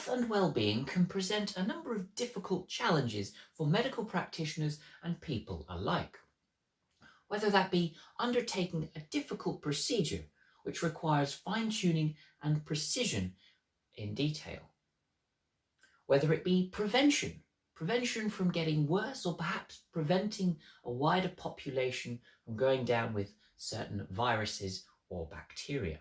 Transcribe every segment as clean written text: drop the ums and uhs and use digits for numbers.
Health and well-being can present a number of difficult challenges for medical practitioners and people alike. Whether that be undertaking a difficult procedure which requires fine-tuning and precision in detail. Whether it be prevention from getting worse, or perhaps preventing a wider population from going down with certain viruses or bacteria.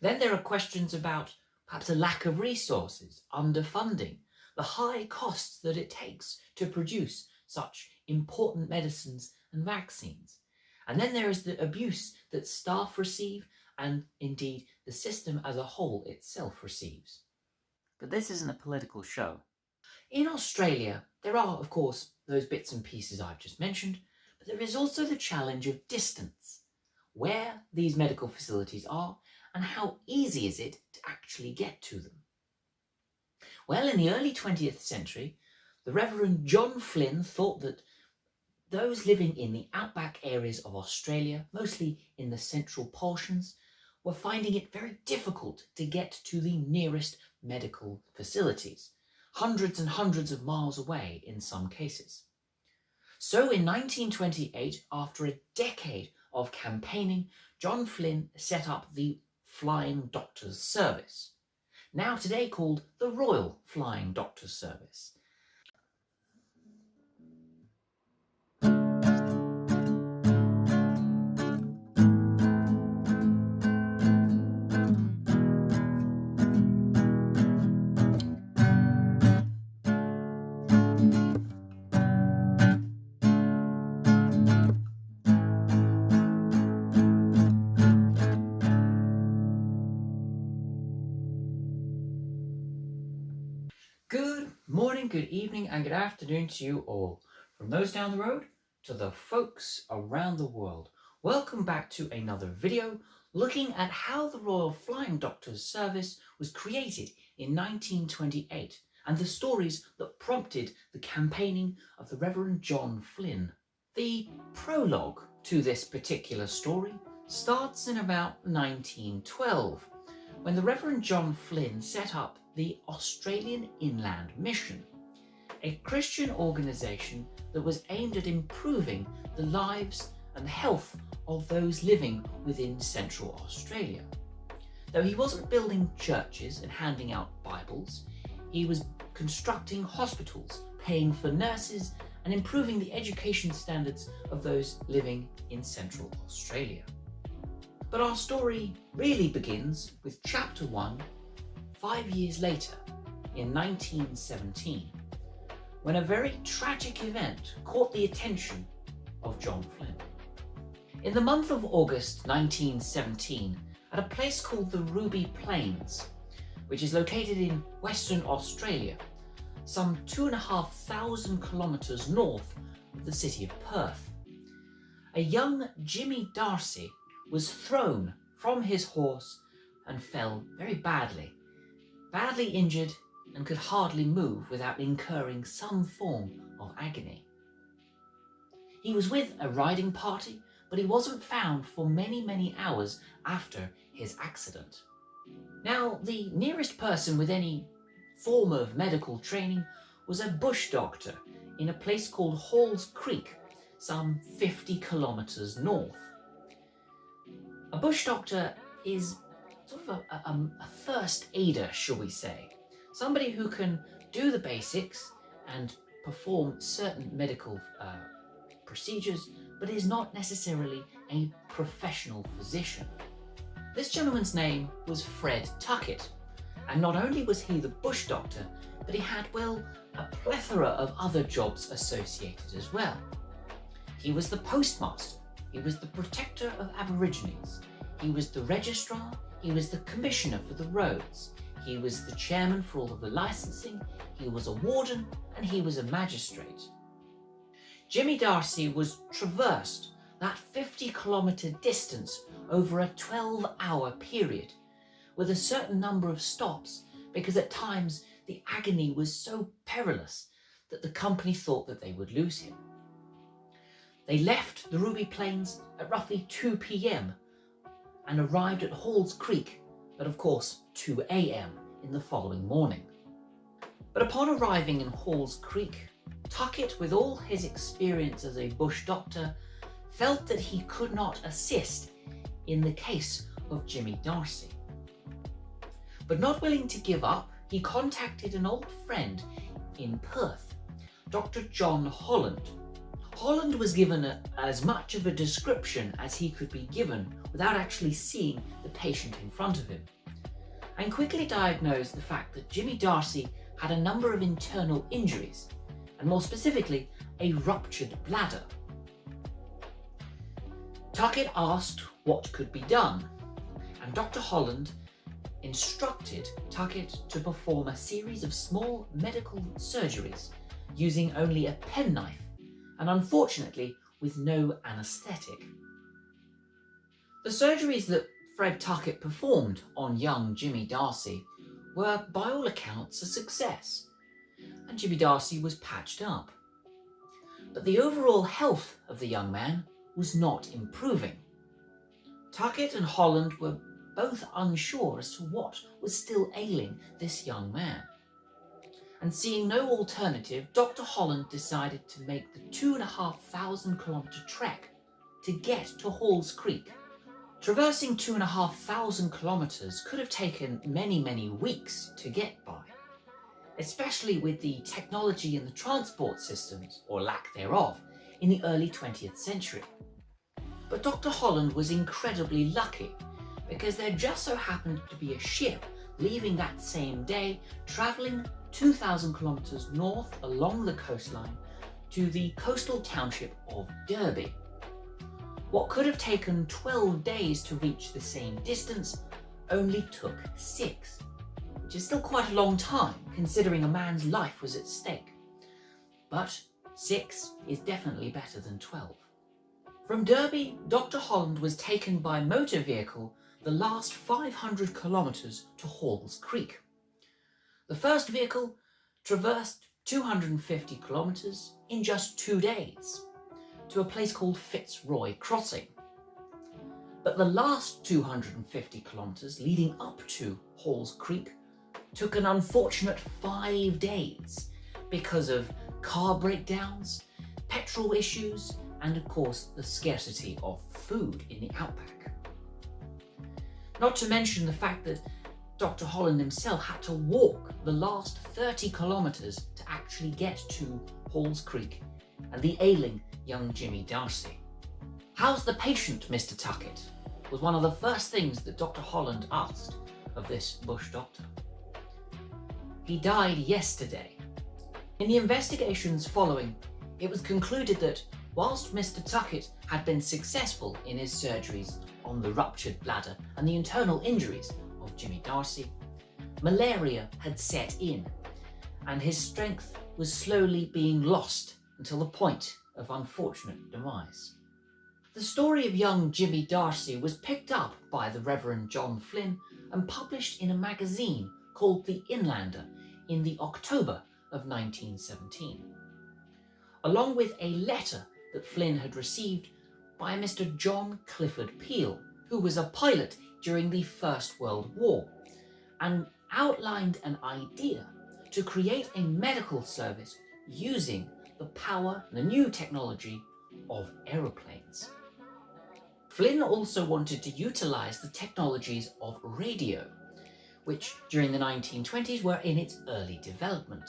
Then there are questions about perhaps a lack of resources, underfunding, the high costs that it takes to produce such important medicines and vaccines. And then there is the abuse that staff receive and indeed the system as a whole itself receives. But this isn't a political show. In Australia, there are, of course, those bits and pieces I've just mentioned, but there is also the challenge of distance, where these medical facilities are and how easy is it to actually get to them. Well, in the early 20th century, the Reverend John Flynn thought that those living in the outback areas of Australia, mostly in the central portions, were finding it very difficult to get to the nearest medical facilities, hundreds and hundreds of miles away in some cases. So in 1928, after a decade of campaigning, John Flynn set up the Flying Doctors Service, now today called the Royal Flying Doctors Service. Good morning, good evening, and good afternoon to you all. From those down the road to the folks around the world. Welcome back to another video looking at how the Royal Flying Doctors Service was created in 1928 and the stories that prompted the campaigning of the Reverend John Flynn. The prologue to this particular story starts in about 1912 when the Reverend John Flynn set up the Australian Inland Mission, a Christian organisation that was aimed at improving the lives and the health of those living within Central Australia. Though he wasn't building churches and handing out Bibles, he was constructing hospitals, paying for nurses, and improving the education standards of those living in Central Australia. But our story really begins with Chapter 1, 5 years later, in 1917, when a very tragic event caught the attention of John Flynn. In the month of August 1917, at a place called the Ruby Plains, which is located in Western Australia, some 2,500 kilometres north of the city of Perth, a young Jimmy Darcy was thrown from his horse and fell very badly injured, and could hardly move without incurring some form of agony. He was with a riding party, but he wasn't found for many, many hours after his accident. Now, the nearest person with any form of medical training was a bush doctor in a place called Halls Creek, some 50 kilometres north. A bush doctor is sort of a first aider, shall we say. Somebody who can do the basics and perform certain medical procedures, but is not necessarily a professional physician. This gentleman's name was Fred Tuckett, and not only was he the bush doctor, but he had, well, a plethora of other jobs associated as well. He was the postmaster, he was the protector of Aborigines, he was the registrar, he was the commissioner for the roads, he was the chairman for all of the licensing, he was a warden, and he was a magistrate. Jimmy Darcy was traversed that 50-kilometre distance over a 12-hour period, with a certain number of stops, because at times the agony was so perilous that the company thought that they would lose him. They left the Ruby Plains at roughly 2 p.m. and arrived at Halls Creek at, of course, 2 a.m. in the following morning. But upon arriving in Halls Creek, Tuckett, with all his experience as a bush doctor, felt that he could not assist in the case of Jimmy Darcy. But not willing to give up, he contacted an old friend in Perth, Dr. John Holland. Holland was given as much of a description as he could be given without actually seeing the patient in front of him, and quickly diagnosed the fact that Jimmy Darcy had a number of internal injuries, and more specifically, a ruptured bladder. Tuckett asked what could be done, and Dr. Holland instructed Tuckett to perform a series of small medical surgeries using only a penknife and unfortunately with no anaesthetic. The surgeries that Fred Tuckett performed on young Jimmy Darcy were by all accounts a success, and Jimmy Darcy was patched up. But the overall health of the young man was not improving. Tuckett and Holland were both unsure as to what was still ailing this young man. And seeing no alternative, Dr. Holland decided to make the 2,500 kilometre trek to get to Halls Creek. Traversing 2,500 kilometres could have taken many weeks to get by, especially with the technology and the transport systems, or lack thereof, in the early 20th century. But Dr. Holland was incredibly lucky, because there just so happened to be a ship leaving that same day, travelling 2,000 kilometres north along the coastline to the coastal township of Derby. What could have taken 12 days to reach the same distance only took 6, which is still quite a long time considering a man's life was at stake. But 6 is definitely better than 12. From Derby, Dr. Holland was taken by motor vehicle the last 500 kilometres to Halls Creek. The first vehicle traversed 250 kilometres in just 2 days to a place called Fitzroy Crossing. But the last 250 kilometres leading up to Halls Creek took an unfortunate 5 days because of car breakdowns, petrol issues, and of course the scarcity of food in the outback. Not to mention the fact that Dr. Holland himself had to walk the last 30 kilometres to actually get to Halls Creek and the ailing young Jimmy Darcy. "How's the patient, Mr. Tuckett?" was one of the first things that Dr. Holland asked of this bush doctor. "He died yesterday." In the investigations following, it was concluded that whilst Mr. Tuckett had been successful in his surgeries on the ruptured bladder and the internal injuries of Jimmy Darcy, malaria had set in, and his strength was slowly being lost until the point of unfortunate demise. The story of young Jimmy Darcy was picked up by the Reverend John Flynn and published in a magazine called The Inlander in the October of 1917, along with a letter that Flynn had received by Mr. John Clifford Peel, who was a pilot during the First World War, and outlined an idea to create a medical service using the power and the new technology of aeroplanes. Flynn also wanted to utilize the technologies of radio, which during the 1920s were in its early development.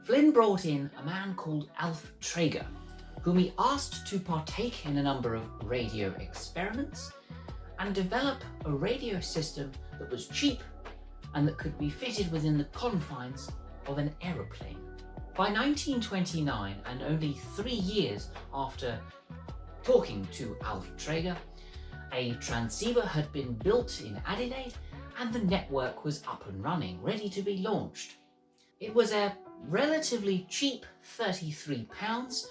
Flynn brought in a man called Alf Traeger, whom he asked to partake in a number of radio experiments and develop a radio system that was cheap and that could be fitted within the confines of an aeroplane. By 1929, and only 3 years after talking to Alf Traeger, a transceiver had been built in Adelaide and the network was up and running, ready to be launched. It was a relatively cheap £33,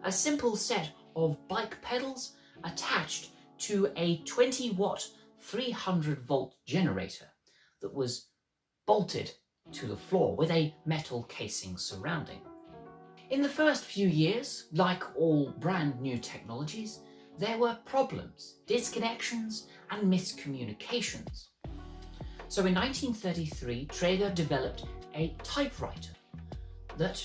a simple set of bike pedals attached to a 20-watt 300-volt generator that was bolted to the floor with a metal casing surrounding. In the first few years, like all brand new technologies, there were problems, disconnections and miscommunications. So in 1933, Traeger developed a typewriter that,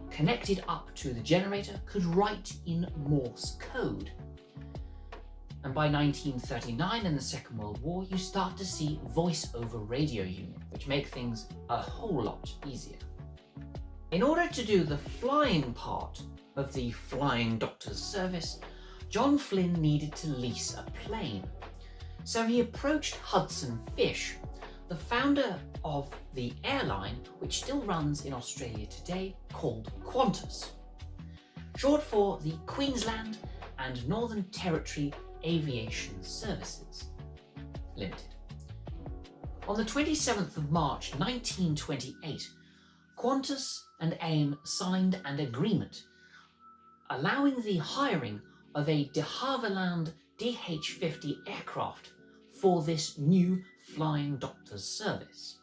connected up to the generator, could write in Morse code. And by 1939 and the Second World War, you start to see voice-over radio units, which make things a whole lot easier. In order to do the flying part of the Flying Doctor's service, John Flynn needed to lease a plane. So he approached Hudson Fysh, the founder of the airline which still runs in Australia today, called Qantas, short for the Queensland and Northern Territory Aviation Services Limited. On the 27th of March 1928, Qantas and AIM signed an agreement allowing the hiring of a de Havilland DH-50 aircraft for this new Flying Doctor's service.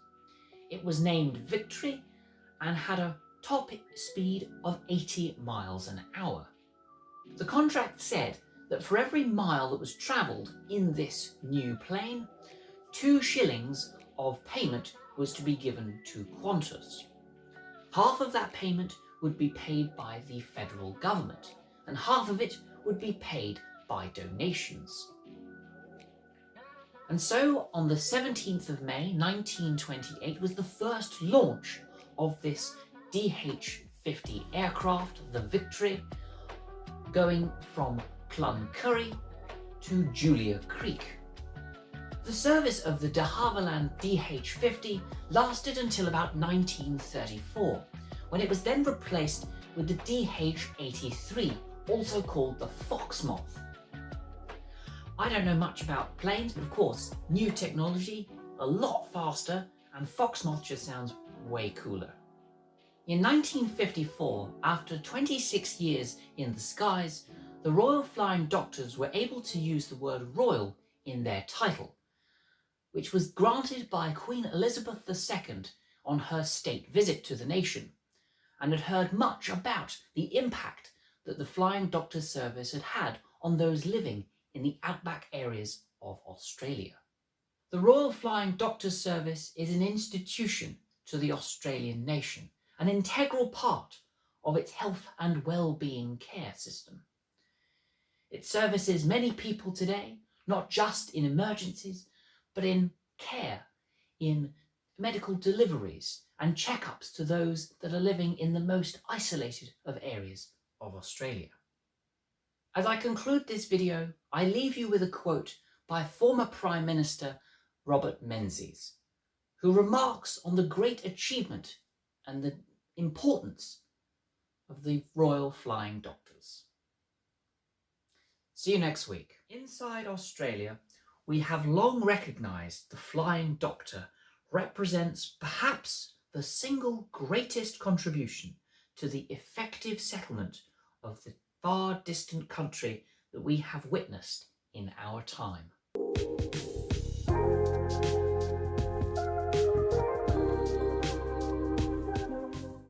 It was named Victory and had a top speed of 80 miles an hour. The contract said that for every mile that was travelled in this new plane, 2 shillings of payment was to be given to Qantas. Half of that payment would be paid by the federal government, and half of it would be paid by donations. And so, on the 17th of May 1928 was the first launch of this DH-50 aircraft, the Victory, going from Cloncurry to Julia Creek. The service of the de Havilland DH-50 lasted until about 1934, when it was then replaced with the DH-83, also called the Foxmoth. I don't know much about planes, but of course, new technology, a lot faster, and Foxmoth just sounds way cooler. In 1954, after 26 years in the skies, the Royal Flying Doctors were able to use the word royal in their title, which was granted by Queen Elizabeth II on her state visit to the nation, and had heard much about the impact that the Flying Doctor service had had on those living in the outback areas of Australia. The Royal Flying Doctor service is an institution to the Australian nation, an integral part of its health and well-being care system. It services many people today, not just in emergencies, but in care, in medical deliveries and checkups to those that are living in the most isolated of areas of Australia. As I conclude this video, I leave you with a quote by former Prime Minister Robert Menzies, who remarks on the great achievement and the importance of the Royal Flying Doctors. See you next week. Inside Australia, we have long recognised the Flying Doctor represents perhaps the single greatest contribution to the effective settlement of the far distant country that we have witnessed in our time.